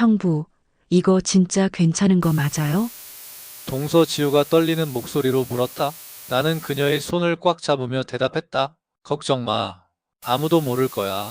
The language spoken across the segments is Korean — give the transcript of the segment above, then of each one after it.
형부, 이거 진짜 괜찮은 거 맞아요? 동서지우가 떨리는 목소리로 물었다. 나는 그녀의 손을 꽉 잡으며 대답했다. 걱정 마. 아무도 모를 거야.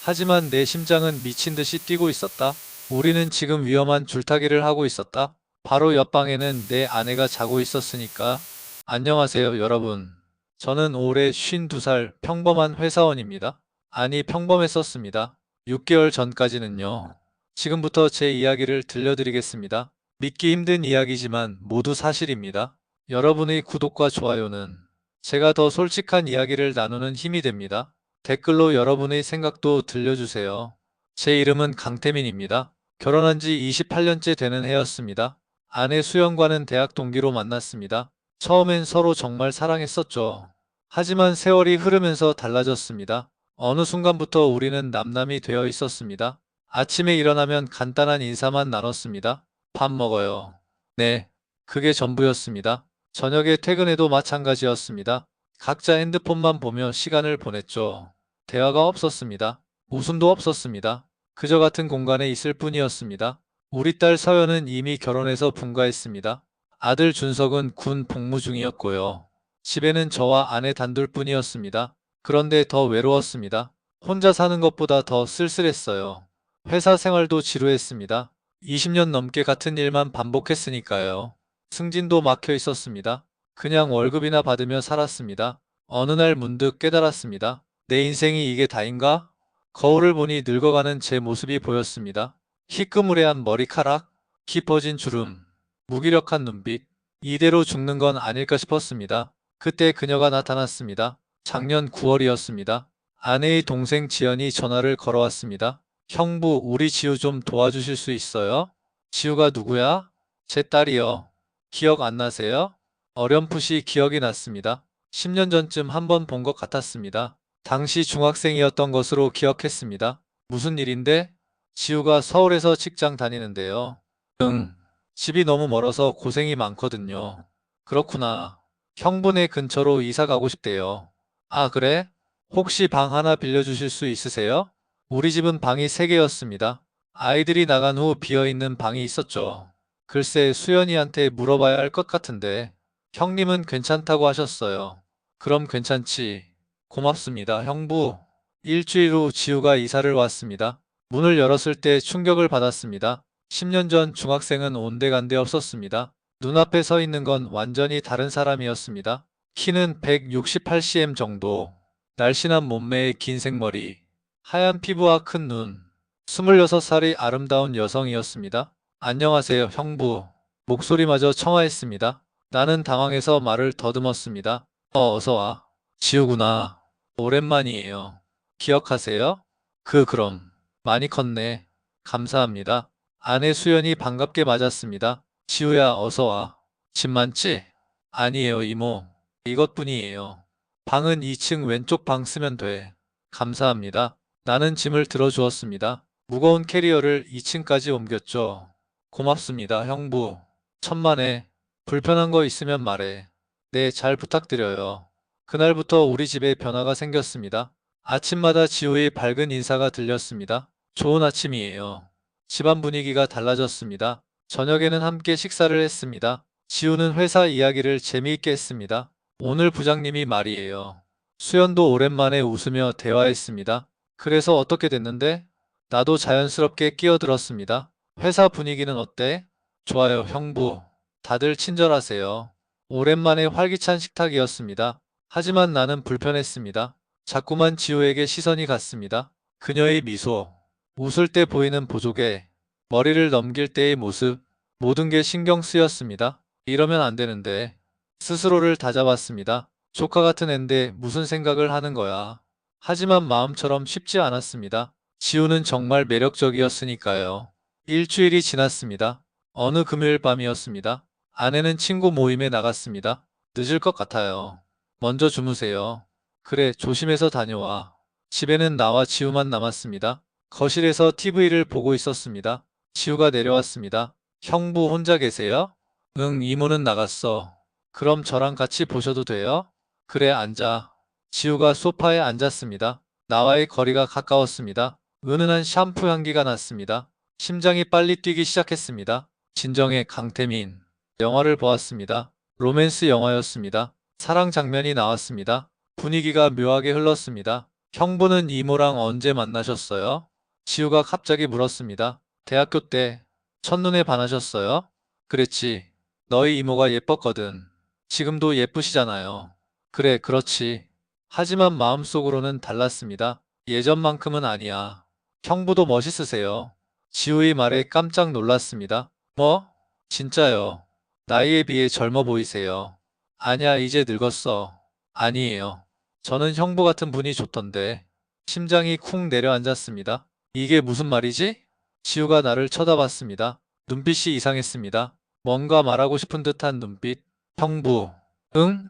하지만 내 심장은 미친 듯이 뛰고 있었다. 우리는 지금 위험한 줄타기를 하고 있었다. 바로 옆방에는 내 아내가 자고 있었으니까. 안녕하세요, 여러분. 저는 올해 52살 평범한 회사원입니다. 아니, 평범했었습니다. 6개월 전까지는요. 지금부터 제 이야기를 들려드리겠습니다. 믿기 힘든 이야기지만 모두 사실입니다. 여러분의 구독과 좋아요는 제가 더 솔직한 이야기를 나누는 힘이 됩니다. 댓글로 여러분의 생각도 들려주세요. 제 이름은 강태민입니다. 결혼한 지 28년째 되는 해였습니다. 아내 수연과는 대학 동기로 만났습니다. 처음엔 서로 정말 사랑했었죠. 하지만 세월이 흐르면서 달라졌습니다. 어느 순간부터 우리는 남남이 되어 있었습니다. 아침에 일어나면 간단한 인사만 나눴습니다. 밥 먹어요. 네, 그게 전부였습니다. 저녁에 퇴근해도 마찬가지였습니다. 각자 핸드폰만 보며 시간을 보냈죠. 대화가 없었습니다. 웃음도 없었습니다. 그저 같은 공간에 있을 뿐이었습니다. 우리 딸 서연은 이미 결혼해서 분가했습니다. 아들 준석은 군 복무 중이었고요. 집에는 저와 아내 단둘뿐이었습니다. 그런데 더 외로웠습니다. 혼자 사는 것보다 더 쓸쓸했어요. 회사 생활도 지루했습니다. 20년 넘게 같은 일만 반복했으니까요. 승진도 막혀 있었습니다. 그냥 월급이나 받으며 살았습니다. 어느 날 문득 깨달았습니다. 내 인생이 이게 다인가? 거울을 보니 늙어가는 제 모습이 보였습니다. 희끄무레한 머리카락, 깊어진 주름, 무기력한 눈빛. 이대로 죽는 건 아닐까 싶었습니다. 그때 그녀가 나타났습니다. 작년 9월이었습니다. 아내의 동생 지연이 전화를 걸어왔습니다. 형부, 우리 지우 좀 도와주실 수 있어요? 지우가 누구야? 제 딸이요. 기억 안 나세요? 어렴풋이 기억이 났습니다. 10년 전쯤 한번 본 것 같았습니다. 당시 중학생이었던 것으로 기억했습니다. 무슨 일인데? 지우가 서울에서 직장 다니는데요. 응. 집이 너무 멀어서 고생이 많거든요. 그렇구나. 형부네 근처로 이사 가고 싶대요. 아, 그래? 혹시 방 하나 빌려주실 수 있으세요? 우리 집은 방이 3개였습니다. 아이들이 나간 후 비어있는 방이 있었죠. 글쎄 수연이한테 물어봐야 할 것 같은데 형님은 괜찮다고 하셨어요. 그럼 괜찮지. 고맙습니다, 형부. 일주일 후 지우가 이사를 왔습니다. 문을 열었을 때 충격을 받았습니다. 10년 전 중학생은 온데간데 없었습니다. 눈앞에 서 있는 건 완전히 다른 사람이었습니다. 키는 168cm 정도, 날씬한 몸매에 긴 생머리, 하얀 피부와 큰 눈, 26살의 아름다운 여성이었습니다. 안녕하세요, 형부. 목소리마저 청아했습니다. 나는 당황해서 말을 더듬었습니다. 어서 와. 지우구나. 오랜만이에요. 기억하세요? 그럼. 많이 컸네. 감사합니다. 아내 수연이 반갑게 맞았습니다. 지우야, 어서 와. 집 많지? 아니에요, 이모. 이것뿐이에요. 방은 2층 왼쪽 방 쓰면 돼. 감사합니다. 나는 짐을 들어주었습니다. 무거운 캐리어를 2층까지 옮겼죠. 고맙습니다, 형부. 천만에. 불편한 거 있으면 말해. 네, 잘 부탁드려요. 그날부터 우리 집에 변화가 생겼습니다. 아침마다 지우의 밝은 인사가 들렸습니다. 좋은 아침이에요. 집안 분위기가 달라졌습니다. 저녁에는 함께 식사를 했습니다. 지우는 회사 이야기를 재미있게 했습니다. 오늘 부장님이 말이에요. 수연도 오랜만에 웃으며 대화했습니다. 그래서 어떻게 됐는데? 나도 자연스럽게 끼어들었습니다. 회사 분위기는 어때? 좋아요, 형부. 다들 친절하세요. 오랜만에 활기찬 식탁이었습니다. 하지만 나는 불편했습니다. 자꾸만 지우에게 시선이 갔습니다. 그녀의 미소, 웃을 때 보이는 보조개, 머리를 넘길 때의 모습, 모든 게 신경 쓰였습니다. 이러면 안 되는데. 스스로를 다잡았습니다. 조카 같은 앤데 무슨 생각을 하는 거야. 하지만 마음처럼 쉽지 않았습니다. 지우는 정말 매력적이었으니까요. 일주일이 지났습니다. 어느 금요일 밤이었습니다. 아내는 친구 모임에 나갔습니다. 늦을 것 같아요. 먼저 주무세요. 그래, 조심해서 다녀와. 집에는 나와 지우만 남았습니다. 거실에서 TV를 보고 있었습니다. 지우가 내려왔습니다. 형부 혼자 계세요? 응, 이모는 나갔어. 그럼 저랑 같이 보셔도 돼요? 그래, 앉아. 지우가 소파에 앉았습니다. 나와의 거리가 가까웠습니다. 은은한 샴푸 향기가 났습니다. 심장이 빨리 뛰기 시작했습니다. 진정의 강태민. 영화를 보았습니다. 로맨스 영화였습니다. 사랑 장면이 나왔습니다. 분위기가 묘하게 흘렀습니다. 형부는 이모랑 언제 만나셨어요? 지우가 갑자기 물었습니다. 대학교 때 첫눈에 반하셨어요? 그랬지. 너희 이모가 예뻤거든. 지금도 예쁘시잖아요. 그래, 그렇지. 하지만 마음속으로는 달랐습니다. 예전만큼은 아니야. 형부도 멋있으세요. 지우의 말에 깜짝 놀랐습니다. 뭐? 진짜요. 나이에 비해 젊어 보이세요. 아냐, 이제 늙었어. 아니에요. 저는 형부 같은 분이 좋던데. 심장이 쿵 내려앉았습니다. 이게 무슨 말이지? 지우가 나를 쳐다봤습니다. 눈빛이 이상했습니다. 뭔가 말하고 싶은 듯한 눈빛. 형부. 응?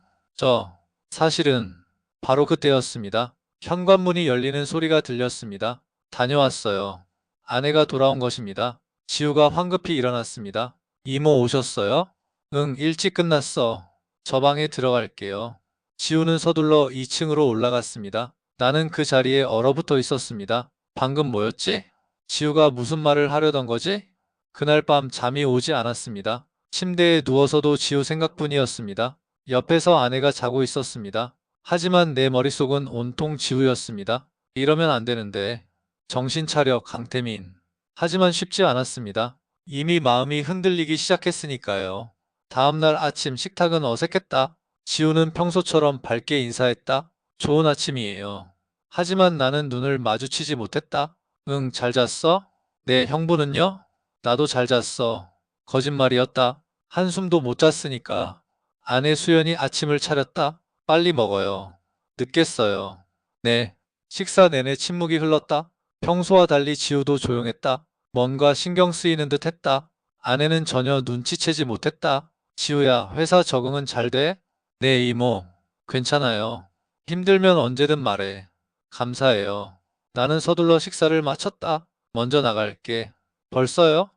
사실은 바로 그때였습니다. 현관문이 열리는 소리가 들렸습니다. 다녀왔어요. 아내가 돌아온 것입니다. 지우가 황급히 일어났습니다. 이모 오셨어요? 응, 일찍 끝났어. 저 방에 들어갈게요. 지우는 서둘러 2층으로 올라갔습니다. 나는 그 자리에 얼어붙어 있었습니다. 방금 뭐였지? 지우가 무슨 말을 하려던 거지? 그날 밤 잠이 오지 않았습니다. 침대에 누워서도 지우 생각뿐이었습니다. 옆에서 아내가 자고 있었습니다. 하지만 내 머릿속은 온통 지우였습니다. 이러면 안 되는데. 정신 차려, 강태민. 하지만 쉽지 않았습니다. 이미 마음이 흔들리기 시작했으니까요. 다음날 아침 식탁은 어색했다. 지우는 평소처럼 밝게 인사했다. 좋은 아침이에요. 하지만 나는 눈을 마주치지 못했다. 응, 잘 잤어? 네, 형부는요? 나도 잘 잤어. 거짓말이었다. 한숨도 못 잤으니까. 아내 수연이 아침을 차렸다. 빨리 먹어요. 늦겠어요. 네. 식사 내내 침묵이 흘렀다. 평소와 달리 지우도 조용했다. 뭔가 신경 쓰이는 듯 했다. 아내는 전혀 눈치채지 못했다. 지우야, 회사 적응은 잘 돼? 네, 이모. 괜찮아요. 힘들면 언제든 말해. 감사해요. 나는 서둘러 식사를 마쳤다. 먼저 나갈게. 벌써요?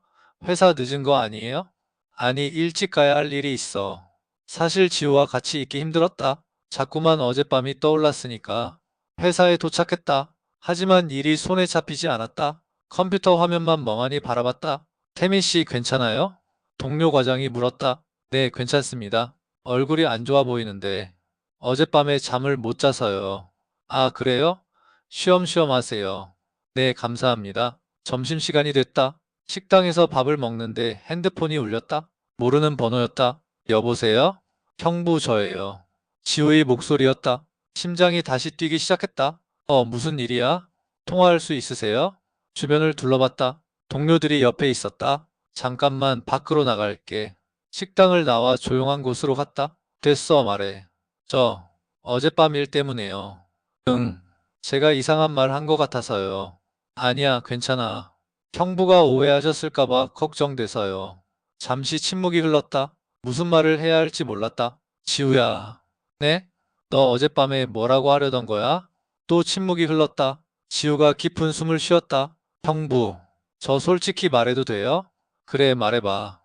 회사 늦은 거 아니에요? 아니, 일찍 가야 할 일이 있어. 사실 지우와 같이 있기 힘들었다. 자꾸만 어젯밤이 떠올랐으니까. 회사에 도착했다. 하지만 일이 손에 잡히지 않았다. 컴퓨터 화면만 멍하니 바라봤다. 태민 씨 괜찮아요? 동료 과장이 물었다. 네, 괜찮습니다. 얼굴이 안 좋아 보이는데. 어젯밤에 잠을 못 자서요. 아, 그래요? 쉬엄쉬엄 하세요. 네, 감사합니다. 점심시간이 됐다. 식당에서 밥을 먹는데 핸드폰이 울렸다. 모르는 번호였다. 여보세요? 형부 저예요. 지우의 목소리였다. 심장이 다시 뛰기 시작했다. 무슨 일이야? 통화할 수 있으세요? 주변을 둘러봤다. 동료들이 옆에 있었다. 잠깐만 밖으로 나갈게. 식당을 나와 조용한 곳으로 갔다. 됐어, 말해. 저, 어젯밤 일 때문에요. 응, 제가 이상한 말 한 것 같아서요. 아니야, 괜찮아. 형부가 오해하셨을까봐 걱정돼서요. 잠시 침묵이 흘렀다. 무슨 말을 해야 할지 몰랐다. 지우야. 네? 너 어젯밤에 뭐라고 하려던 거야? 또 침묵이 흘렀다. 지우가 깊은 숨을 쉬었다. 형부. 저 솔직히 말해도 돼요? 그래, 말해봐.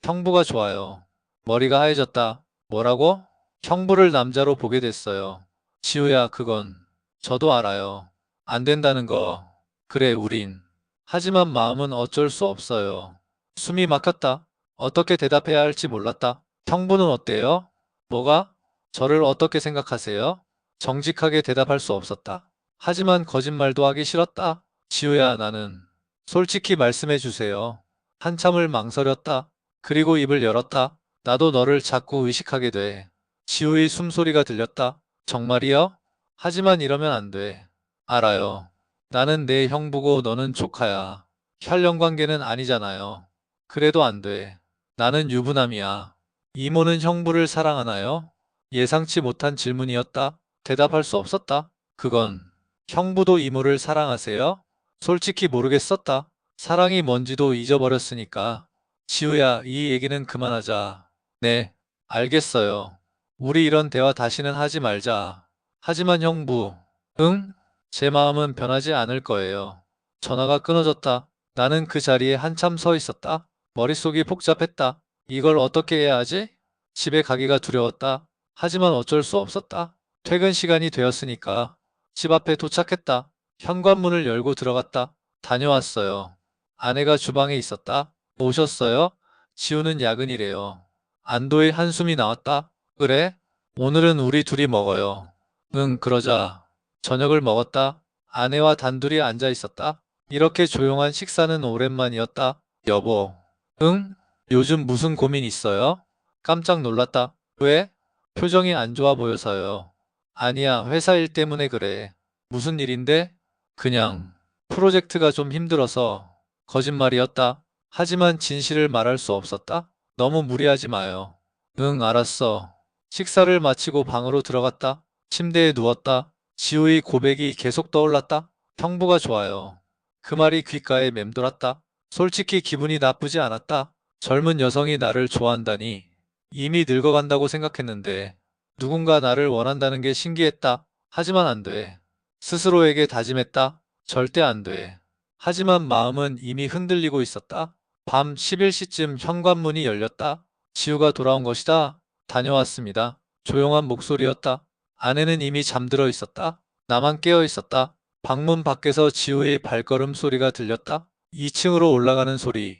형부가 좋아요. 머리가 하얘졌다. 뭐라고? 형부를 남자로 보게 됐어요. 지우야, 그건 저도 알아요. 안 된다는 거. 그래, 우린. 하지만 마음은 어쩔 수 없어요. 숨이 막혔다. 어떻게 대답해야 할지 몰랐다. 형부는 어때요? 뭐가? 저를 어떻게 생각하세요? 정직하게 대답할 수 없었다. 하지만 거짓말도 하기 싫었다. 지우야, 나는. 솔직히 말씀해 주세요. 한참을 망설였다. 그리고 입을 열었다. 나도 너를 자꾸 의식하게 돼. 지우의 숨소리가 들렸다. 정말이요? 하지만 이러면 안 돼. 알아요. 나는 내 형부고 너는 조카야. 혈연 관계는 아니잖아요. 그래도 안 돼. 나는 유부남이야. 이모는 형부를 사랑하나요? 예상치 못한 질문이었다. 대답할 수 없었다. 그건 형부도 이모를 사랑하세요? 솔직히 모르겠었다. 사랑이 뭔지도 잊어버렸으니까. 지우야, 이 얘기는 그만하자. 네, 알겠어요. 우리 이런 대화 다시는 하지 말자. 하지만 형부, 응? 제 마음은 변하지 않을 거예요. 전화가 끊어졌다. 나는 그 자리에 한참 서 있었다. 머릿속이 복잡했다. 이걸 어떻게 해야 하지? 집에 가기가 두려웠다. 하지만 어쩔 수 없었다. 퇴근 시간이 되었으니까. 집 앞에 도착했다. 현관문을 열고 들어갔다. 다녀왔어요. 아내가 주방에 있었다. 오셨어요? 지우는 야근이래요. 안도의 한숨이 나왔다. 그래? 오늘은 우리 둘이 먹어요. 응, 그러자. 저녁을 먹었다. 아내와 단둘이 앉아 있었다. 이렇게 조용한 식사는 오랜만이었다. 여보. 응? 요즘 무슨 고민 있어요? 깜짝 놀랐다. 왜? 표정이 안 좋아 보여서요. 아니야, 회사 일 때문에 그래. 무슨 일인데? 그냥 프로젝트가 좀 힘들어서. 거짓말이었다. 하지만 진실을 말할 수 없었다. 너무 무리하지 마요. 응, 알았어. 식사를 마치고 방으로 들어갔다. 침대에 누웠다. 지우의 고백이 계속 떠올랐다. 형부가 좋아요. 그 말이 귓가에 맴돌았다. 솔직히 기분이 나쁘지 않았다. 젊은 여성이 나를 좋아한다니. 이미 늙어간다고 생각했는데 누군가 나를 원한다는 게 신기했다. 하지만 안 돼. 스스로에게 다짐했다. 절대 안 돼. 하지만 마음은 이미 흔들리고 있었다. 밤 11시쯤 현관문이 열렸다. 지우가 돌아온 것이다. 다녀왔습니다. 조용한 목소리였다. 아내는 이미 잠들어 있었다. 나만 깨어 있었다. 방문 밖에서 지우의 발걸음 소리가 들렸다. 2층으로 올라가는 소리.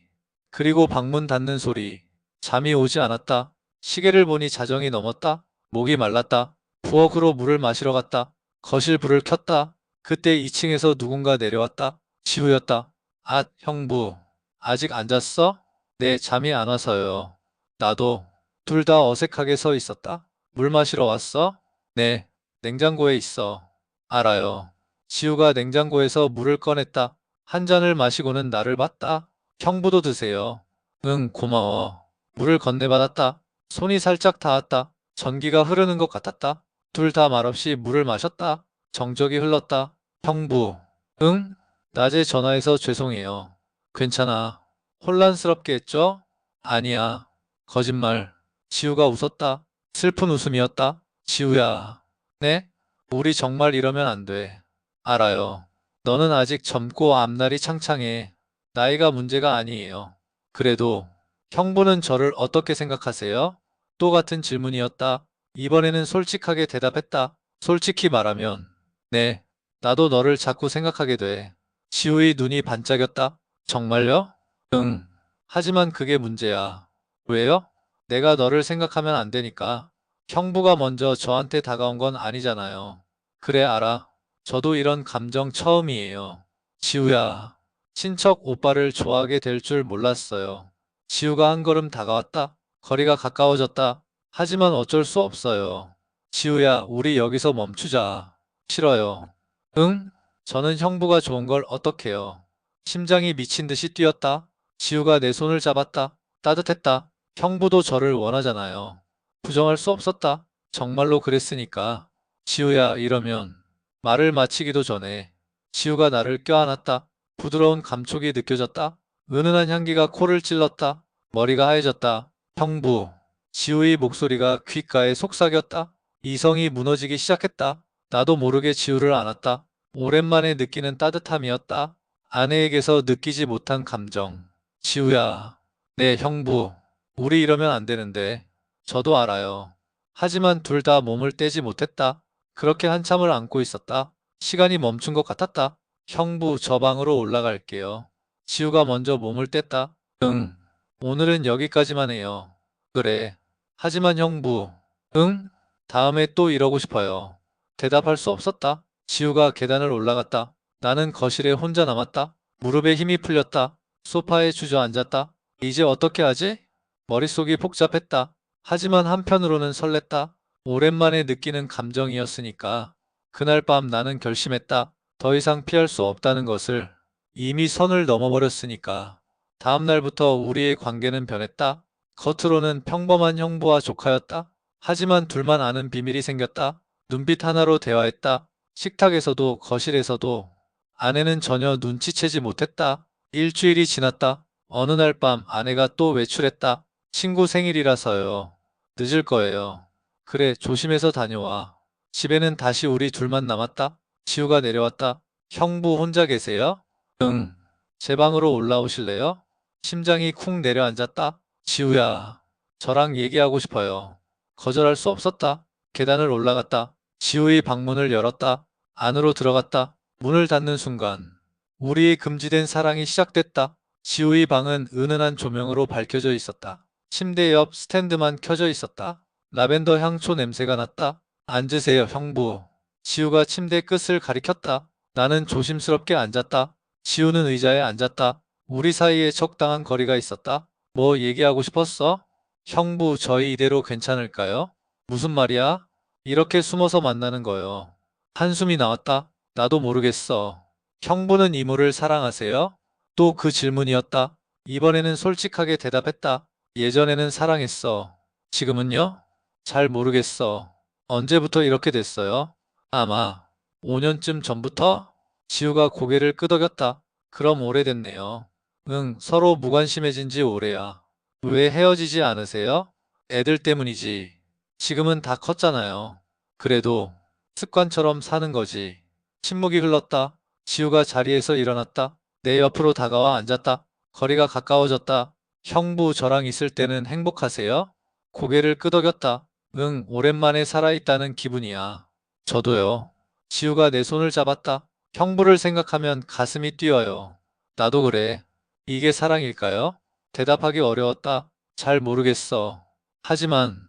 그리고 방문 닫는 소리. 잠이 오지 않았다. 시계를 보니 자정이 넘었다. 목이 말랐다. 부엌으로 물을 마시러 갔다. 거실 불을 켰다. 그때 2층에서 누군가 내려왔다. 지우였다. 아, 형부. 아직 안 잤어? 네, 잠이 안 와서요. 나도. 둘 다 어색하게 서 있었다. 물 마시러 왔어? 네, 냉장고에 있어. 알아요. 지우가 냉장고에서 물을 꺼냈다. 한 잔을 마시고는 나를 봤다. 형부도 드세요. 응, 고마워. 물을 건네받았다. 손이 살짝 닿았다. 전기가 흐르는 것 같았다. 둘 다 말없이 물을 마셨다. 정적이 흘렀다. 형부. 응? 낮에 전화해서 죄송해요. 괜찮아. 혼란스럽게 했죠? 아니야. 거짓말. 지우가 웃었다. 슬픈 웃음이었다. 지우야. 네? 우리 정말 이러면 안 돼. 알아요. 너는 아직 젊고 앞날이 창창해. 나이가 문제가 아니에요. 그래도 형부는 저를 어떻게 생각하세요? 또 같은 질문이었다. 이번에는 솔직하게 대답했다. 솔직히 말하면 네, 나도 너를 자꾸 생각하게 돼. 지우의 눈이 반짝였다. 정말요? 응. 하지만 그게 문제야. 왜요? 내가 너를 생각하면 안 되니까. 형부가 먼저 저한테 다가온 건 아니잖아요. 그래, 알아. 저도 이런 감정 처음이에요. 지우야. 친척 오빠를 좋아하게 될 줄 몰랐어요. 지우가 한 걸음 다가왔다. 거리가 가까워졌다. 하지만 어쩔 수 없어요. 지우야, 우리 여기서 멈추자. 싫어요. 응? 저는 형부가 좋은 걸 어떡해요. 심장이 미친 듯이 뛰었다. 지우가 내 손을 잡았다. 따뜻했다. 형부도 저를 원하잖아요. 부정할 수 없었다. 정말로 그랬으니까. 지우야, 이러면. 말을 마치기도 전에 지우가 나를 껴안았다. 부드러운 감촉이 느껴졌다. 은은한 향기가 코를 찔렀다. 머리가 하얘졌다. 형부. 지우의 목소리가 귓가에 속삭였다. 이성이 무너지기 시작했다. 나도 모르게 지우를 안았다. 오랜만에 느끼는 따뜻함이었다. 아내에게서 느끼지 못한 감정. 지우야. 네, 형부. 우리 이러면 안 되는데. 저도 알아요. 하지만 둘 다 몸을 떼지 못했다. 그렇게 한참을 안고 있었다. 시간이 멈춘 것 같았다. 형부, 저 방으로 올라갈게요. 지우가 먼저 몸을 뗐다. 응. 오늘은 여기까지만 해요. 그래. 하지만 형부. 응? 다음에 또 이러고 싶어요. 대답할 수 없었다. 지우가 계단을 올라갔다. 나는 거실에 혼자 남았다. 무릎에 힘이 풀렸다. 소파에 주저앉았다. 이제 어떻게 하지? 머릿속이 복잡했다. 하지만 한편으로는 설렜다. 오랜만에 느끼는 감정이었으니까. 그날 밤 나는 결심했다. 더 이상 피할 수 없다는 것을. 이미 선을 넘어버렸으니까. 다음 날부터 우리의 관계는 변했다. 겉으로는 평범한 형부와 조카였다. 하지만 둘만 아는 비밀이 생겼다. 눈빛 하나로 대화했다. 식탁에서도 거실에서도. 아내는 전혀 눈치채지 못했다. 일주일이 지났다. 어느 날 밤 아내가 또 외출했다. 친구 생일이라서요. 늦을 거예요. 그래, 조심해서 다녀와. 집에는 다시 우리 둘만 남았다. 지우가 내려왔다. 형부 혼자 계세요? 응. 제 방으로 올라오실래요? 심장이 쿵 내려앉았다. 지우야, 저랑 얘기하고 싶어요. 거절할 수 없었다. 계단을 올라갔다. 지우의 방문을 열었다. 안으로 들어갔다. 문을 닫는 순간 우리의 금지된 사랑이 시작됐다. 지우의 방은 은은한 조명으로 밝혀져 있었다. 침대 옆 스탠드만 켜져 있었다. 라벤더 향초 냄새가 났다. 앉으세요, 형부. 지우가 침대 끝을 가리켰다. 나는 조심스럽게 앉았다. 지우는 의자에 앉았다. 우리 사이에 적당한 거리가 있었다. 뭐 얘기하고 싶었어? 형부, 저희 이대로 괜찮을까요? 무슨 말이야? 이렇게 숨어서 만나는 거요. 한숨이 나왔다. 나도 모르겠어. 형부는 이모를 사랑하세요? 또 그 질문이었다. 이번에는 솔직하게 대답했다. 예전에는 사랑했어. 지금은요? 잘 모르겠어. 언제부터 이렇게 됐어요? 아마 5년쯤 전부터? 지우가 고개를 끄덕였다. 그럼 오래됐네요. 응, 서로 무관심해진 지 오래야. 왜 헤어지지 않으세요? 애들 때문이지. 지금은 다 컸잖아요. 그래도 습관처럼 사는 거지. 침묵이 흘렀다. 지우가 자리에서 일어났다. 내 옆으로 다가와 앉았다. 거리가 가까워졌다. 형부, 저랑 있을 때는 행복하세요? 고개를 끄덕였다. 응, 오랜만에 살아있다는 기분이야. 저도요. 지우가 내 손을 잡았다. 형부를 생각하면 가슴이 뛰어요. 나도 그래. 이게 사랑일까요? 대답하기 어려웠다. 잘 모르겠어. 하지만,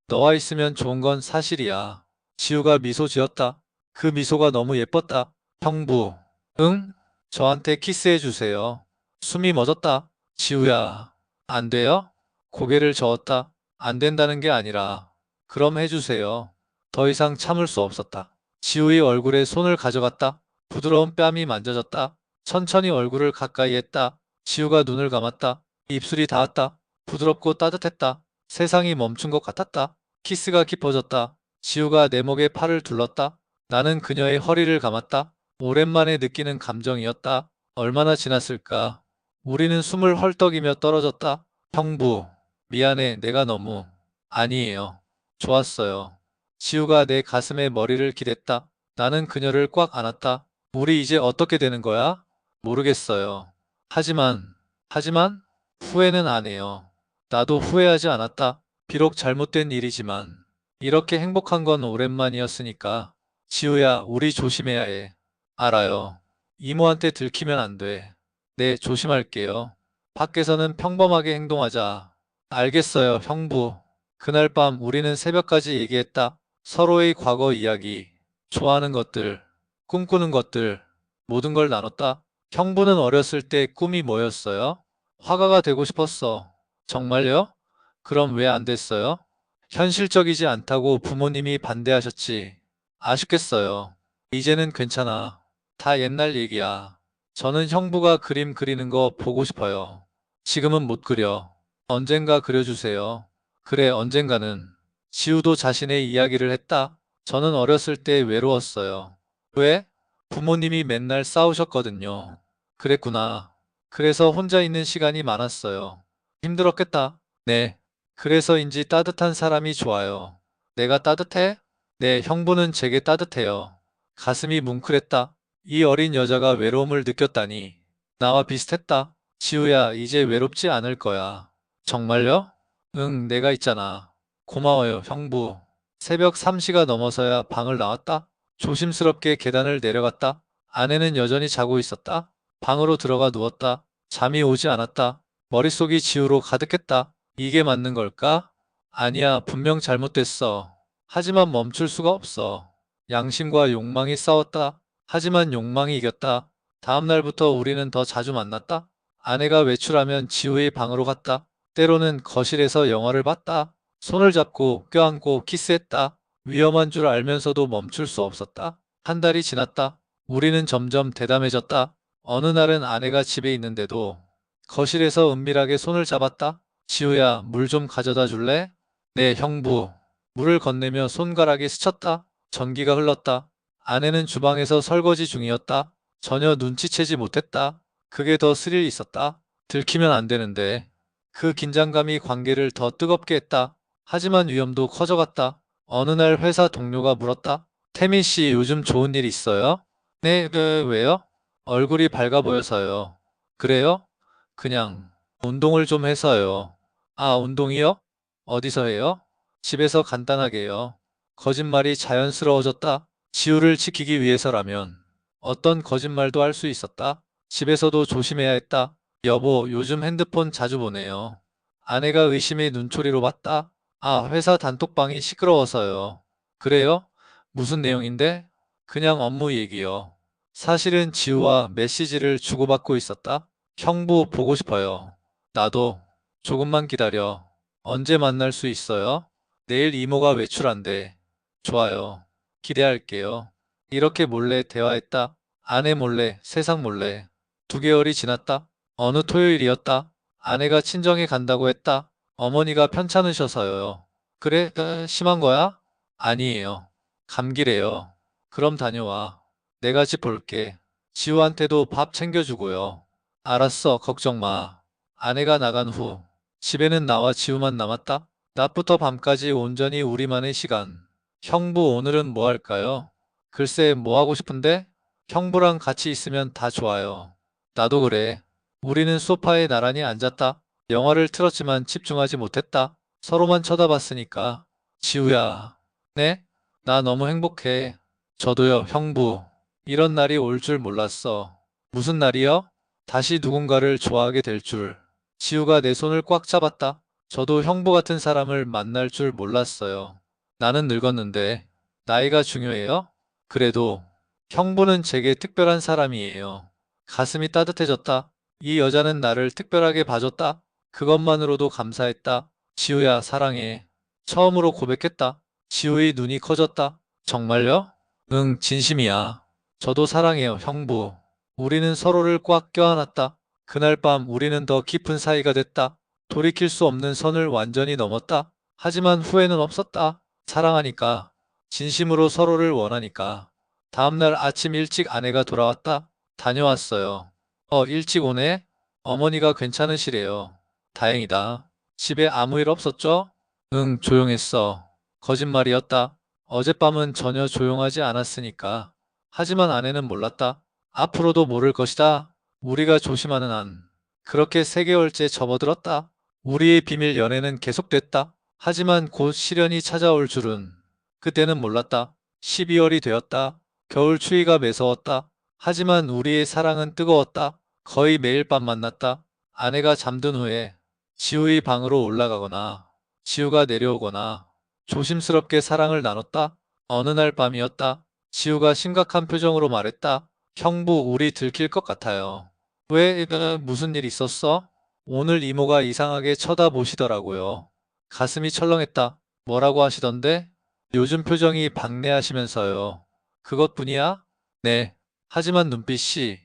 너와 있으면 좋은 건 사실이야. 지우가 미소 지었다. 그 미소가 너무 예뻤다. 형부. 응? 저한테 키스해 주세요. 숨이 멎었다. 지우야. 안 돼요? 고개를 저었다. 안 된다는 게 아니라. 그럼 해주세요. 더 이상 참을 수 없었다. 지우의 얼굴에 손을 가져갔다. 부드러운 뺨이 만져졌다. 천천히 얼굴을 가까이 했다. 지우가 눈을 감았다. 입술이 닿았다. 부드럽고 따뜻했다. 세상이 멈춘 것 같았다. 키스가 깊어졌다. 지우가 내 목에 팔을 둘렀다. 나는 그녀의 허리를 감았다. 오랜만에 느끼는 감정이었다. 얼마나 지났을까? 우리는 숨을 헐떡이며 떨어졌다. 형부, 미안해. 내가 너무. 아니에요. 좋았어요. 지우가 내 가슴에 머리를 기댔다. 나는 그녀를 꽉 안았다. 우리 이제 어떻게 되는 거야? 모르겠어요. 하지만, 후회는 안 해요. 나도 후회하지 않았다. 비록 잘못된 일이지만, 이렇게 행복한 건 오랜만이었으니까. 지우야, 우리 조심해야 해. 알아요. 이모한테 들키면 안 돼. 네, 조심할게요. 밖에서는 평범하게 행동하자. 알겠어요, 형부. 그날 밤 우리는 새벽까지 얘기했다. 서로의 과거 이야기, 좋아하는 것들, 꿈꾸는 것들, 모든 걸 나눴다. 형부는 어렸을 때 꿈이 뭐였어요? 화가가 되고 싶었어. 정말요? 그럼 왜 안 됐어요? 현실적이지 않다고 부모님이 반대하셨지. 아쉽겠어요. 이제는 괜찮아. 다 옛날 얘기야. 저는 형부가 그림 그리는 거 보고 싶어요. 지금은 못 그려. 언젠가 그려주세요. 그래, 언젠가는. 지우도 자신의 이야기를 했다. 저는 어렸을 때 외로웠어요. 왜? 부모님이 맨날 싸우셨거든요. 그랬구나. 그래서 혼자 있는 시간이 많았어요. 힘들었겠다. 네. 그래서인지 따뜻한 사람이 좋아요. 내가 따뜻해? 네, 형부는 제게 따뜻해요. 가슴이 뭉클했다. 이 어린 여자가 외로움을 느꼈다니. 나와 비슷했다. 지우야, 이제 외롭지 않을 거야. 정말요? 응, 내가 있잖아. 고마워요, 형부. 새벽 3시가 넘어서야 방을 나왔다. 조심스럽게 계단을 내려갔다. 아내는 여전히 자고 있었다. 방으로 들어가 누웠다. 잠이 오지 않았다. 머릿속이 지우로 가득했다. 이게 맞는 걸까? 아니야, 분명 잘못됐어. 하지만 멈출 수가 없어. 양심과 욕망이 싸웠다. 하지만 욕망이 이겼다. 다음 날부터 우리는 더 자주 만났다. 아내가 외출하면 지우의 방으로 갔다. 때로는 거실에서 영화를 봤다. 손을 잡고 껴안고 키스했다. 위험한 줄 알면서도 멈출 수 없었다. 한 달이 지났다. 우리는 점점 대담해졌다. 어느 날은 아내가 집에 있는데도 거실에서 은밀하게 손을 잡았다. 지우야, 물 좀 가져다 줄래? 네, 형부. 물을 건네며 손가락이 스쳤다. 전기가 흘렀다. 아내는 주방에서 설거지 중이었다. 전혀 눈치채지 못했다. 그게 더 스릴 있었다. 들키면 안 되는데. 그 긴장감이 관계를 더 뜨겁게 했다. 하지만 위험도 커져갔다. 어느 날 회사 동료가 물었다. 태민 씨, 요즘 좋은 일 있어요? 네, 왜요? 얼굴이 밝아 보여서요. 그래요? 그냥 운동을 좀 해서요. 아, 운동이요? 어디서 해요? 집에서 간단하게요. 거짓말이 자연스러워졌다. 지우를 지키기 위해서라면 어떤 거짓말도 할 수 있었다. 집에서도 조심해야 했다. 여보, 요즘 핸드폰 자주 보네요. 아내가 의심의 눈초리로 봤다. 아, 회사 단톡방이 시끄러워서요. 그래요? 무슨 내용인데? 그냥 업무 얘기요. 사실은 지우와 메시지를 주고받고 있었다. 형부 보고 싶어요. 나도. 조금만 기다려. 언제 만날 수 있어요? 내일 이모가 외출한대. 좋아요. 기대할게요. 이렇게 몰래 대화했다. 아내 몰래, 세상 몰래. 2개월이 지났다. 어느 토요일이었다. 아내가 친정에 간다고 했다. 어머니가 편찮으셔서요. 그래, 심한 거야? 아니에요. 감기래요. 그럼 다녀와. 내가 집 볼게. 지우한테도 밥 챙겨주고요. 알았어, 걱정 마. 아내가 나간 후 집에는 나와 지우만 남았다. 낮부터 밤까지 온전히 우리만의 시간. 형부 오늘은 뭐 할까요? 글쎄 뭐 하고 싶은데? 형부랑 같이 있으면 다 좋아요. 나도 그래. 우리는 소파에 나란히 앉았다. 영화를 틀었지만 집중하지 못했다. 서로만 쳐다봤으니까. 지우야. 네? 나 너무 행복해. 저도요, 형부. 이런 날이 올 줄 몰랐어. 무슨 날이요? 다시 누군가를 좋아하게 될 줄. 지우가 내 손을 꽉 잡았다. 저도 형부 같은 사람을 만날 줄 몰랐어요. 나는 늙었는데 나이가 중요해요? 그래도 형부는 제게 특별한 사람이에요. 가슴이 따뜻해졌다. 이 여자는 나를 특별하게 봐줬다. 그것만으로도 감사했다. 지우야, 사랑해. 처음으로 고백했다. 지우의 눈이 커졌다. 정말요? 응, 진심이야. 저도 사랑해요, 형부. 우리는 서로를 꽉 껴안았다. 그날 밤 우리는 더 깊은 사이가 됐다. 돌이킬 수 없는 선을 완전히 넘었다. 하지만 후회는 없었다. 사랑하니까. 진심으로 서로를 원하니까. 다음날 아침 일찍 아내가 돌아왔다. 다녀왔어요. 일찍 오네? 어머니가 괜찮으시래요. 다행이다. 집에 아무 일 없었죠? 응, 조용했어. 거짓말이었다. 어젯밤은 전혀 조용하지 않았으니까. 하지만 아내는 몰랐다. 앞으로도 모를 것이다. 우리가 조심하는 한. 그렇게 3개월째 접어들었다. 우리의 비밀 연애는 계속됐다. 하지만 곧 시련이 찾아올 줄은 그때는 몰랐다. 12월이 되었다. 겨울 추위가 매서웠다. 하지만 우리의 사랑은 뜨거웠다. 거의 매일 밤 만났다. 아내가 잠든 후에 지우의 방으로 올라가거나 지우가 내려오거나 조심스럽게 사랑을 나눴다. 어느 날 밤이었다. 지우가 심각한 표정으로 말했다. 형부, 우리 들킬 것 같아요. 왜, 무슨 일 있었어? 오늘 이모가 이상하게 쳐다보시더라고요. 가슴이 철렁했다. 뭐라고 하시던데? 요즘 표정이 방내하시면서요. 그것뿐이야? 네. 하지만 눈빛이?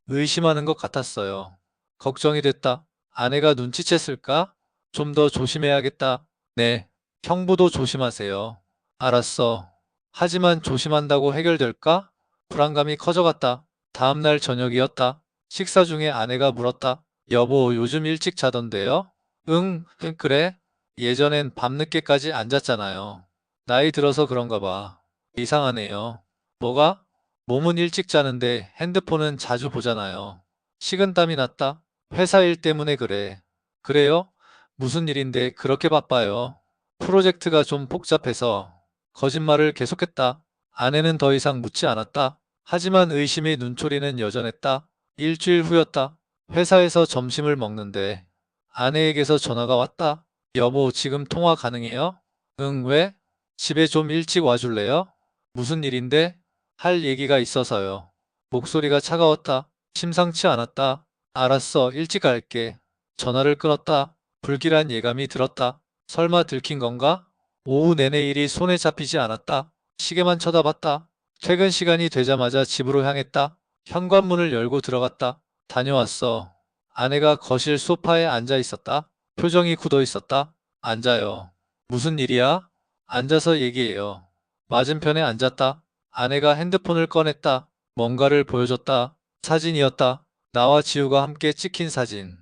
의심하는 것 같았어요. 걱정이 됐다. 아내가 눈치챘을까? 좀 더 조심해야겠다. 네. 형부도 조심하세요. 알았어. 하지만 조심한다고 해결될까? 불안감이 커져갔다. 다음날 저녁이었다. 식사 중에 아내가 물었다. 여보, 요즘 일찍 자던데요? 응, 그래. 예전엔 밤늦게까지 앉았잖아요. 나이 들어서 그런가 봐. 이상하네요. 뭐가? 몸은 일찍 자는데 핸드폰은 자주 보잖아요. 식은땀이 났다. 회사 일 때문에 그래. 그래요? 무슨 일인데 그렇게 바빠요? 프로젝트가 좀 복잡해서. 거짓말을 계속했다. 아내는 더 이상 묻지 않았다. 하지만 의심의 눈초리는 여전했다. 일주일 후였다. 회사에서 점심을 먹는데 아내에게서 전화가 왔다. 여보, 지금 통화 가능해요? 응, 왜? 집에 좀 일찍 와줄래요? 무슨 일인데? 할 얘기가 있어서요. 목소리가 차가웠다. 심상치 않았다. 알았어, 일찍 갈게. 전화를 끊었다. 불길한 예감이 들었다. 설마 들킨 건가? 오후 내내 일이 손에 잡히지 않았다. 시계만 쳐다봤다. 퇴근 시간이 되자마자 집으로 향했다. 현관문을 열고 들어갔다. 다녀왔어. 아내가 거실 소파에 앉아 있었다. 표정이 굳어 있었다. 앉아요. 무슨 일이야? 앉아서 얘기해요. 맞은편에 앉았다. 아내가 핸드폰을 꺼냈다. 뭔가를 보여줬다. 사진이었다. 나와 지우가 함께 찍힌 사진.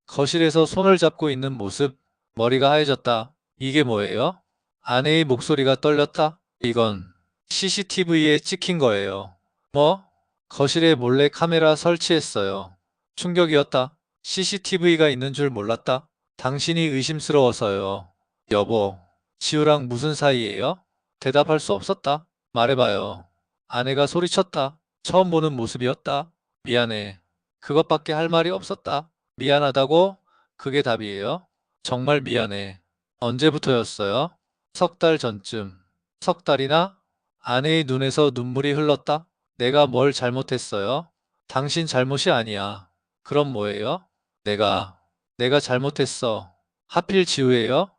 거실에서 손을 잡고 있는 모습. 머리가 하얘졌다. 이게 뭐예요? 아내의 목소리가 떨렸다. 이건 CCTV에 찍힌 거예요. 뭐? 거실에 몰래 카메라 설치했어요. 충격이었다. CCTV가 있는 줄 몰랐다. 당신이 의심스러워서요. 여보, 지우랑 무슨 사이예요? 대답할 수 없었다. 말해봐요. 아내가 소리쳤다. 처음 보는 모습이었다. 미안해. 그것밖에 할 말이 없었다. 미안하다고? 그게 답이에요? 정말 미안해. 언제부터였어요? 석 달 전쯤. 석 달이나? 아내의 눈에서 눈물이 흘렀다. 내가 뭘 잘못했어요? 당신 잘못이 아니야. 그럼 뭐예요? 내가 잘못했어. 하필 지우예요?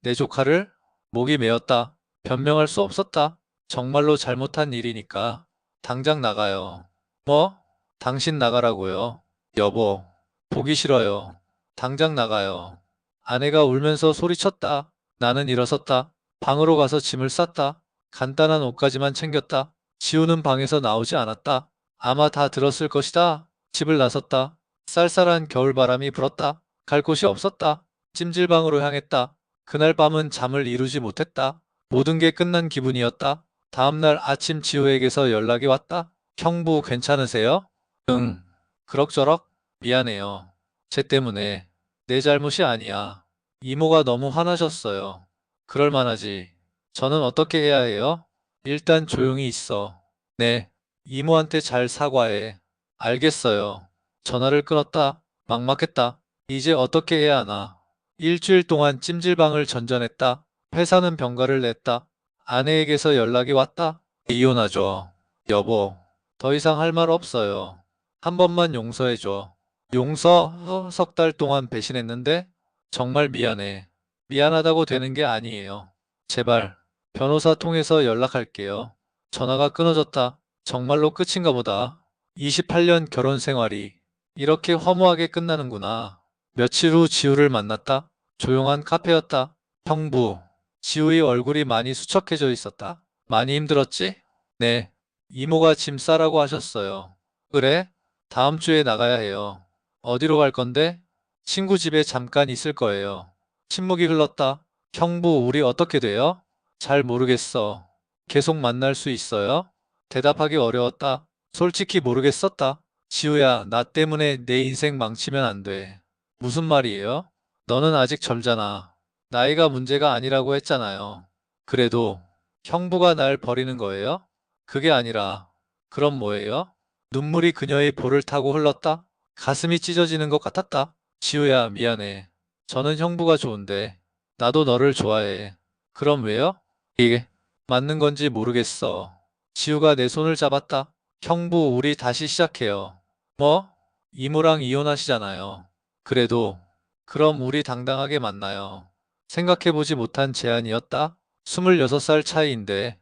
내 조카를? 목이 메었다. 변명할 수 없었다. 정말로 잘못한 일이니까. 당장 나가요. 뭐? 당신 나가라고요. 여보, 보기 싫어요. 당장 나가요. 아내가 울면서 소리쳤다. 나는 일어섰다. 방으로 가서 짐을 쌌다. 간단한 옷까지만 챙겼다. 지우는 방에서 나오지 않았다. 아마 다 들었을 것이다. 집을 나섰다. 쌀쌀한 겨울바람이 불었다. 갈 곳이 없었다. 찜질방으로 향했다. 그날 밤은 잠을 이루지 못했다. 모든 게 끝난 기분이었다. 다음날 아침 지우에게서 연락이 왔다. 형부 괜찮으세요? 응. 그럭저럭? 미안해요. 쟤 때문에. 내 잘못이 아니야. 이모가 너무 화나셨어요. 그럴 만하지. 저는 어떻게 해야 해요? 일단 조용히 있어. 네. 이모한테 잘 사과해. 알겠어요. 전화를 끊었다. 막막했다. 이제 어떻게 해야 하나. 일주일 동안 찜질방을 전전했다. 회사는 병가를 냈다. 아내에게서 연락이 왔다. 이혼하죠. 여보, 더 이상 할 말 없어요. 한 번만 용서해줘. 용서? 석 달 동안 배신했는데? 정말 미안해. 미안하다고 되는 게 아니에요. 제발, 변호사 통해서 연락할게요. 전화가 끊어졌다. 정말로 끝인가 보다. 28년 결혼 생활이 이렇게 허무하게 끝나는구나. 며칠 후 지우를 만났다. 조용한 카페였다. 형부, 지우의 얼굴이 많이 수척해져 있었다. 많이 힘들었지? 네. 이모가 짐 싸라고 하셨어요. 그래? 다음 주에 나가야 해요. 어디로 갈 건데? 친구 집에 잠깐 있을 거예요. 침묵이 흘렀다. 형부, 우리 어떻게 돼요? 잘 모르겠어. 계속 만날 수 있어요? 대답하기 어려웠다. 솔직히 모르겠었다. 지우야, 나 때문에 내 인생 망치면 안 돼. 무슨 말이에요? 너는 아직 젊잖아. 나이가 문제가 아니라고 했잖아요. 그래도 형부가 날 버리는 거예요? 그게 아니라 그럼 뭐예요? 눈물이 그녀의 볼을 타고 흘렀다. 가슴이 찢어지는 것 같았다. 지우야, 미안해. 저는 형부가 좋은데 나도 너를 좋아해. 그럼 왜요? 이게 맞는 건지 모르겠어. 지우가 내 손을 잡았다. 형부, 우리 다시 시작해요. 뭐? 이모랑 이혼하시잖아요. 그래도 그럼 우리 당당하게 만나요. 생각해보지 못한 제안이었다. 26살 차이인데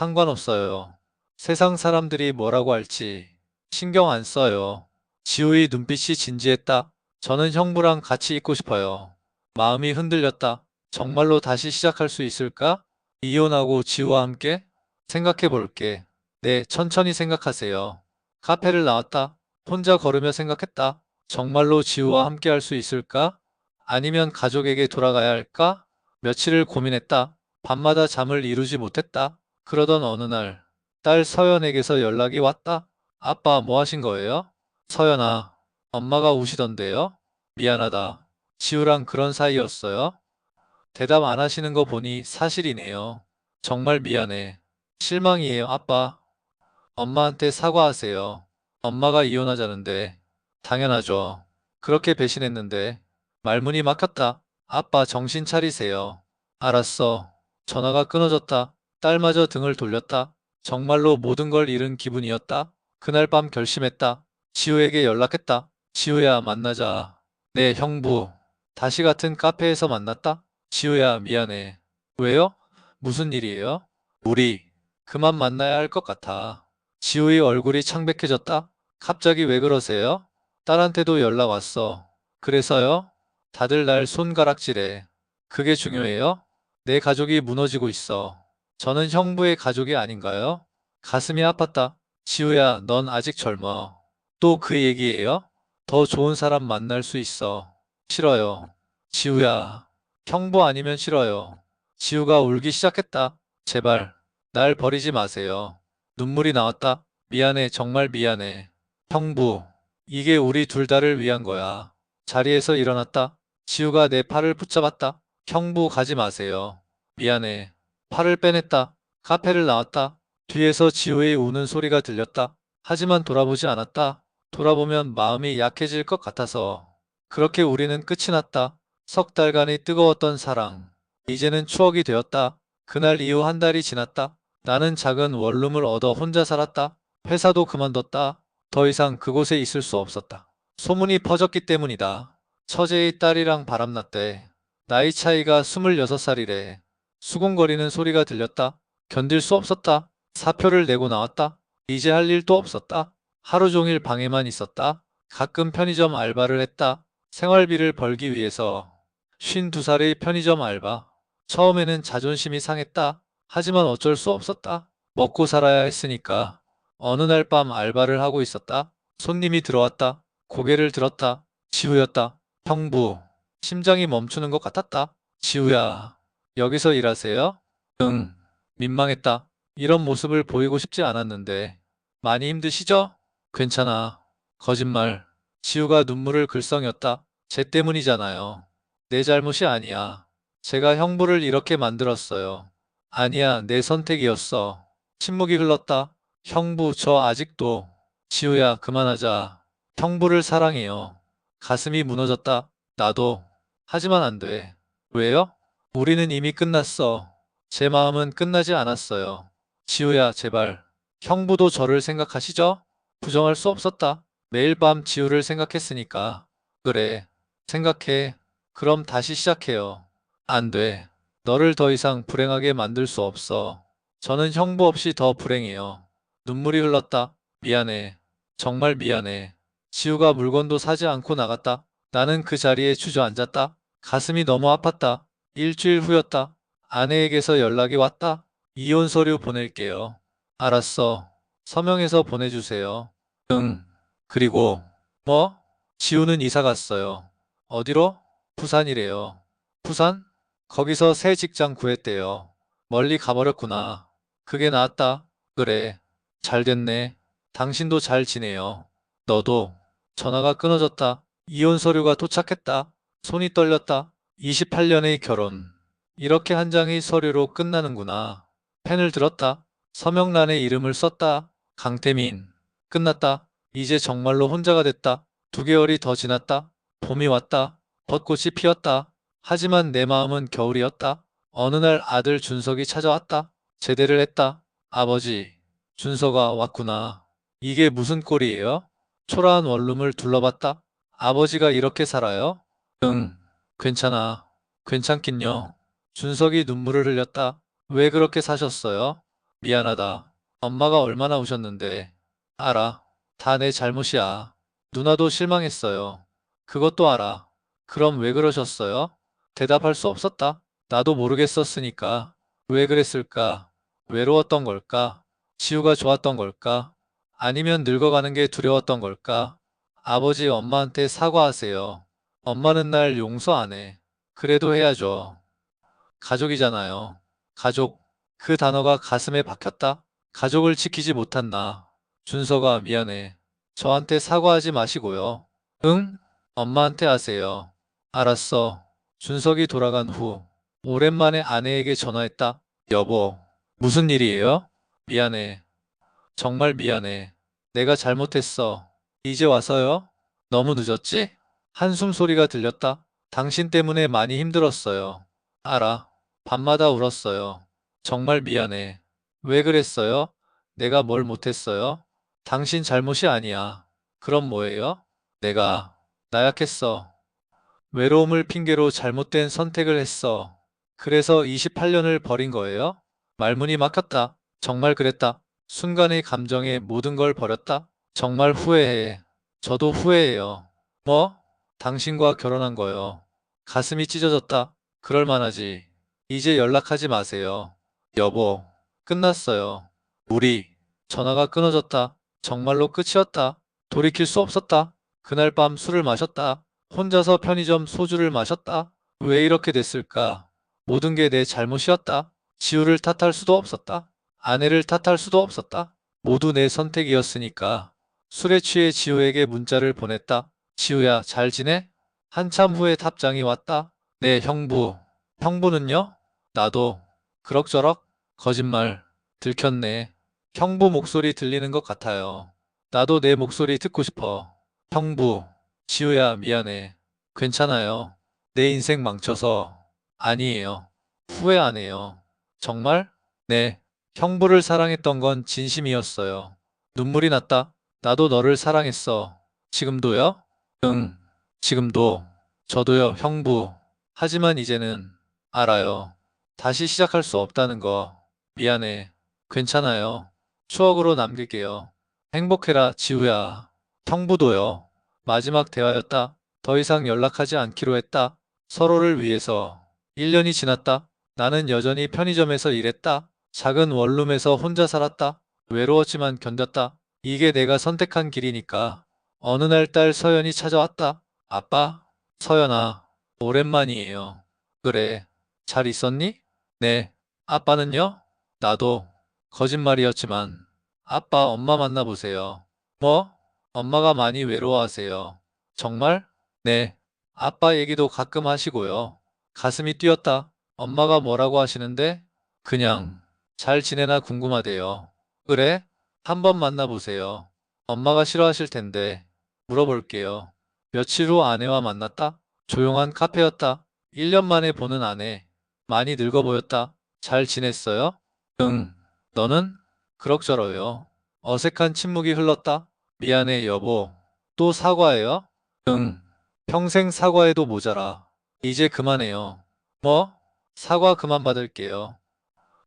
상관없어요. 세상 사람들이 뭐라고 할지 신경 안 써요. 지우의 눈빛이 진지했다. 저는 형부랑 같이 있고 싶어요. 마음이 흔들렸다. 정말로 다시 시작할 수 있을까? 이혼하고 지우와 함께? 생각해 볼게. 네, 천천히 생각하세요. 카페를 나왔다. 혼자 걸으며 생각했다. 정말로 지우와 함께 할 수 있을까? 아니면 가족에게 돌아가야 할까? 며칠을 고민했다. 밤마다 잠을 이루지 못했다. 그러던 어느 날, 딸 서연에게서 연락이 왔다. 아빠 뭐 하신 거예요? 서연아, 엄마가 우시던데요? 미안하다. 지우랑 그런 사이였어요? 대답 안 하시는 거 보니 사실이네요. 정말 미안해. 실망이에요, 아빠. 엄마한테 사과하세요. 엄마가 이혼하자는데. 당연하죠. 그렇게 배신했는데. 말문이 막혔다. 아빠 정신 차리세요. 알았어. 전화가 끊어졌다. 딸마저 등을 돌렸다. 정말로 모든 걸 잃은 기분이었다. 그날 밤 결심했다. 지우에게 연락했다. 지우야, 만나자. 네, 형부. 다시 같은 카페에서 만났다. 지우야, 미안해. 왜요? 무슨 일이에요? 우리 그만 만나야 할 것 같아. 지우의 얼굴이 창백해졌다. 갑자기 왜 그러세요? 딸한테도 연락 왔어. 그래서요? 다들 날 손가락질해. 그게 중요해요? 내 가족이 무너지고 있어. 저는 형부의 가족이 아닌가요? 가슴이 아팠다. 지우야, 넌 아직 젊어. 또 그 얘기예요? 더 좋은 사람 만날 수 있어. 싫어요. 지우야, 형부 아니면 싫어요. 지우가 울기 시작했다. 제발, 날 버리지 마세요. 눈물이 나왔다. 미안해, 정말 미안해. 형부, 이게 우리 둘 다를 위한 거야. 자리에서 일어났다. 지우가 내 팔을 붙잡았다. 형부 가지 마세요. 미안해. 팔을 빼냈다. 카페를 나왔다. 뒤에서 지우의 우는 소리가 들렸다. 하지만 돌아보지 않았다. 돌아보면 마음이 약해질 것 같아서. 그렇게 우리는 끝이 났다. 석 달간의 뜨거웠던 사랑. 이제는 추억이 되었다. 그날 이후 한 달이 지났다. 나는 작은 원룸을 얻어 혼자 살았다. 회사도 그만뒀다. 더 이상 그곳에 있을 수 없었다. 소문이 퍼졌기 때문이다. 처제의 딸이랑 바람났대. 나이 차이가 26살이래. 수군거리는 소리가 들렸다. 견딜 수 없었다. 사표를 내고 나왔다. 이제 할 일도 없었다. 하루 종일 방에만 있었다. 가끔 편의점 알바를 했다. 생활비를 벌기 위해서. 52살의 편의점 알바. 처음에는 자존심이 상했다. 하지만 어쩔 수 없었다. 먹고 살아야 했으니까. 어느 날 밤 알바를 하고 있었다. 손님이 들어왔다. 고개를 들었다. 지우였다. 형부. 심장이 멈추는 것 같았다. 지우야. 여기서 일하세요? 응. 민망했다. 이런 모습을 보이고 싶지 않았는데. 많이 힘드시죠? 괜찮아. 거짓말. 지우가 눈물을 글썽였다. 쟤 때문이잖아요. 내 잘못이 아니야. 제가 형부를 이렇게 만들었어요. 아니야, 내 선택이었어. 침묵이 흘렀다. 형부, 저 아직도. 지우야, 그만하자. 형부를 사랑해요. 가슴이 무너졌다. 나도. 하지만 안 돼. 왜요? 우리는 이미 끝났어. 제 마음은 끝나지 않았어요. 지우야, 제발. 형부도 저를 생각하시죠? 부정할 수 없었다. 매일 밤 지우를 생각했으니까. 그래. 생각해. 그럼 다시 시작해요. 안 돼. 너를 더 이상 불행하게 만들 수 없어. 저는 형부 없이 더 불행해요. 눈물이 흘렀다. 미안해. 정말 미안해. 지우가 물건도 사지 않고 나갔다. 나는 그 자리에 주저앉았다. 가슴이 너무 아팠다. 일주일 후였다. 아내에게서 연락이 왔다. 이혼 서류 보낼게요. 알았어. 서명해서 보내주세요. 응. 그리고 뭐? 지우는 이사 갔어요. 어디로? 부산이래요. 부산? 거기서 새 직장 구했대요. 멀리 가버렸구나. 그게 나았다. 그래. 잘 됐네. 당신도 잘 지내요. 너도. 전화가 끊어졌다. 이혼 서류가 도착했다. 손이 떨렸다. 28년의 결혼. 이렇게 한 장의 서류로 끝나는구나. 펜을 들었다. 서명란에 이름을 썼다. 강태민. 끝났다. 이제 정말로 혼자가 됐다. 2개월이 더 지났다. 봄이 왔다. 벚꽃이 피었다. 하지만 내 마음은 겨울이었다. 어느 날 아들 준석이 찾아왔다. 제대를 했다. 아버지, 준석아 왔구나. 이게 무슨 꼴이에요? 초라한 원룸을 둘러봤다. 아버지가 이렇게 살아요? 응, 괜찮아. 괜찮긴요. 준석이 눈물을 흘렸다. 왜 그렇게 사셨어요? 미안하다. 엄마가 얼마나 우셨는데. 알아. 다 내 잘못이야. 누나도 실망했어요. 그것도 알아. 그럼 왜 그러셨어요? 대답할 수 없었다. 나도 모르겠었으니까. 왜 그랬을까? 외로웠던 걸까? 지우가 좋았던 걸까? 아니면 늙어가는 게 두려웠던 걸까? 아버지, 엄마한테 사과하세요. 엄마는 날 용서 안 해. 그래도 해야죠. 가족이잖아요. 가족. 그 단어가 가슴에 박혔다. 가족을 지키지 못한 나. 준서가 미안해. 저한테 사과하지 마시고요. 응? 엄마한테 하세요. 알았어. 준석이 돌아간 후 오랜만에 아내에게 전화했다. 여보, 무슨 일이에요? 미안해. 정말 미안해. 내가 잘못했어. 이제 와서요? 너무 늦었지? 한숨 소리가 들렸다. 당신 때문에 많이 힘들었어요. 알아. 밤마다 울었어요. 정말 미안해. 왜 그랬어요? 내가 뭘 못했어요? 당신 잘못이 아니야. 그럼 뭐예요? 내가 나약했어. 외로움을 핑계로 잘못된 선택을 했어. 그래서 28년을 버린 거예요? 말문이 막혔다. 정말 그랬다. 순간의 감정에 모든 걸 버렸다. 정말 후회해. 저도 후회해요. 뭐? 당신과 결혼한 거요. 가슴이 찢어졌다. 그럴 만하지. 이제 연락하지 마세요. 여보, 끝났어요. 우리. 전화가 끊어졌다. 정말로 끝이었다. 돌이킬 수 없었다. 그날 밤 술을 마셨다. 혼자서 편의점 소주를 마셨다. 왜 이렇게 됐을까? 모든 게 내 잘못이었다. 지우를 탓할 수도 없었다. 아내를 탓할 수도 없었다. 모두 내 선택이었으니까. 술에 취해 지우에게 문자를 보냈다. 지우야, 잘 지내? 한참 후에 답장이 왔다. 네, 형부. 형부는요? 나도. 그럭저럭? 거짓말. 들켰네. 형부 목소리 들리는 것 같아요. 나도 내 목소리 듣고 싶어. 형부, 지우야, 미안해. 괜찮아요. 내 인생 망쳐서. 아니에요. 후회 안 해요. 정말? 네. 형부를 사랑했던 건 진심이었어요. 눈물이 났다. 나도 너를 사랑했어. 지금도요? 응. 지금도. 저도요, 형부. 하지만 이제는 알아요. 다시 시작할 수 없다는 거. 미안해. 괜찮아요. 추억으로 남길게요. 행복해라, 지우야. 형부도요. 마지막 대화였다. 더 이상 연락하지 않기로 했다. 서로를 위해서. 1년이 지났다. 나는 여전히 편의점에서 일했다. 작은 원룸에서 혼자 살았다. 외로웠지만 견뎠다. 이게 내가 선택한 길이니까. 어느 날 딸 서연이 찾아왔다. 아빠, 서연아, 오랜만이에요. 그래, 잘 있었니? 네. 아빠는요? 나도. 거짓말이었지만. 아빠, 엄마 만나보세요. 뭐? 엄마가 많이 외로워하세요. 정말? 네. 아빠 얘기도 가끔 하시고요. 가슴이 뛰었다. 엄마가 뭐라고 하시는데? 그냥, 잘 지내나 궁금하대요. 그래? 한번 만나보세요. 엄마가 싫어하실 텐데. 물어볼게요. 며칠 후 아내와 만났다. 조용한 카페였다. 1년 만에 보는 아내. 많이 늙어 보였다. 잘 지냈어요? 응. 너는? 그럭저럭요. 어색한 침묵이 흘렀다. 미안해, 여보. 또 사과해요? 응. 평생 사과해도 모자라. 이제 그만해요. 뭐? 사과 그만 받을게요.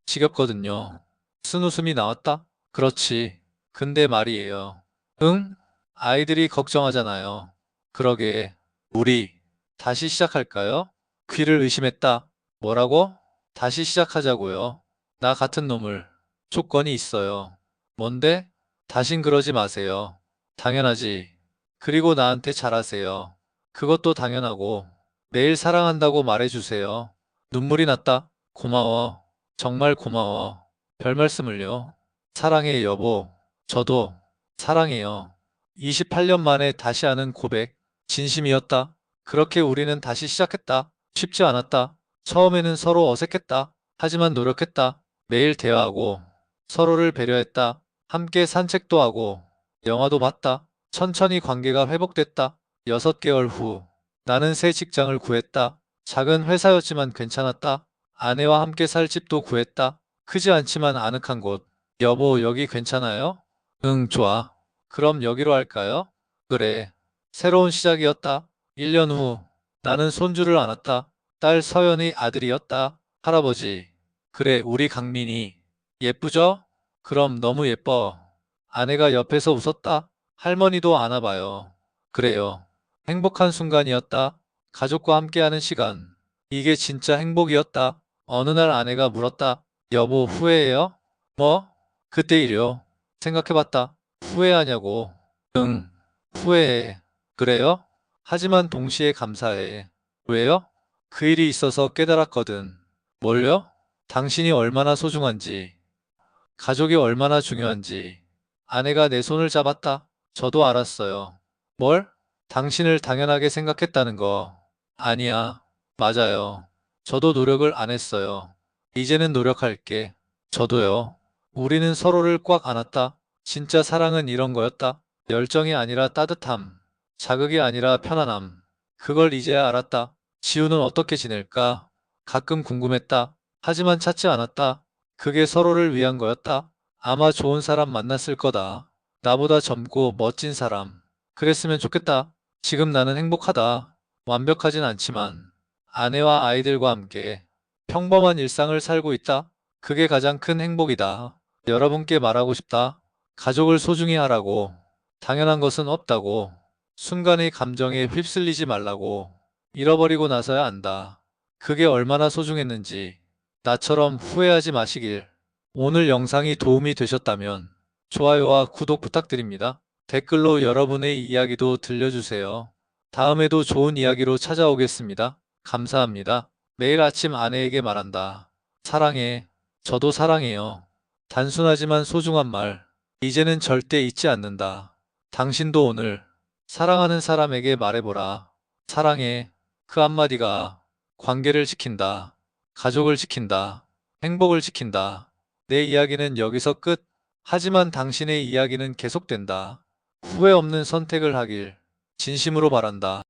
지겹거든요. 쓴웃음이 나왔다. 그렇지. 근데 말이에요. 응? 아이들이 걱정하잖아요. 그러게. 우리 다시 시작할까요? 귀를 의심했다. 뭐라고? 다시 시작하자고요. 나 같은 놈을. 조건이 있어요. 뭔데? 다신 그러지 마세요. 당연하지. 그리고 나한테 잘하세요. 그것도 당연하고. 매일 사랑한다고 말해주세요. 눈물이 났다. 고마워. 정말 고마워. 별 말씀을요. 사랑해, 여보. 저도 사랑해요. 28년 만에 다시 하는 고백. 진심이었다. 그렇게 우리는 다시 시작했다. 쉽지 않았다. 처음에는 서로 어색했다. 하지만 노력했다. 매일 대화하고 서로를 배려했다. 함께 산책도 하고 영화도 봤다. 천천히 관계가 회복됐다. 6개월 후 나는 새 직장을 구했다. 작은 회사였지만 괜찮았다. 아내와 함께 살 집도 구했다. 크지 않지만 아늑한 곳. 여보, 여기 괜찮아요? 응, 좋아. 그럼 여기로 할까요? 그래. 새로운 시작이었다. 1년 후 나는 손주를 안았다. 딸 서연의 아들이었다. 할아버지. 그래, 우리 강민이. 예쁘죠? 그럼 너무 예뻐. 아내가 옆에서 웃었다. 할머니도 안아봐요. 그래요. 행복한 순간이었다. 가족과 함께하는 시간. 이게 진짜 행복이었다. 어느 날 아내가 물었다. 여보, 후회해요? 뭐? 그때 일이요. 생각해봤다. 후회하냐고. 응, 후회해. 그래요? 하지만 동시에 감사해. 왜요? 그 일이 있어서 깨달았거든. 뭘요? 당신이 얼마나 소중한지, 가족이 얼마나 중요한지. 아내가 내 손을 잡았다. 저도 알았어요. 뭘? 당신을 당연하게 생각했다는 거. 아니야. 맞아요. 저도 노력을 안 했어요. 이제는 노력할게. 저도요. 우리는 서로를 꽉 안았다. 진짜 사랑은 이런 거였다. 열정이 아니라 따뜻함. 자극이 아니라 편안함. 그걸 이제야 알았다. 지우는 어떻게 지낼까? 가끔 궁금했다. 하지만 찾지 않았다. 그게 서로를 위한 거였다. 아마 좋은 사람 만났을 거다. 나보다 젊고 멋진 사람. 그랬으면 좋겠다. 지금 나는 행복하다. 완벽하진 않지만 아내와 아이들과 함께 평범한 일상을 살고 있다. 그게 가장 큰 행복이다. 여러분께 말하고 싶다. 가족을 소중히 하라고. 당연한 것은 없다고. 순간의 감정에 휩쓸리지 말라고. 잃어버리고 나서야 안다. 그게 얼마나 소중했는지. 나처럼 후회하지 마시길. 오늘 영상이 도움이 되셨다면 좋아요와 구독 부탁드립니다. 댓글로 여러분의 이야기도 들려주세요. 다음에도 좋은 이야기로 찾아오겠습니다. 감사합니다. 매일 아침 아내에게 말한다. 사랑해. 저도 사랑해요. 단순하지만 소중한 말. 이제는 절대 잊지 않는다. 당신도 오늘 사랑하는 사람에게 말해보라. 사랑해. 그 한마디가 관계를 지킨다. 가족을 지킨다. 행복을 지킨다. 내 이야기는 여기서 끝. 하지만 당신의 이야기는 계속된다. 후회 없는 선택을 하길 진심으로 바란다.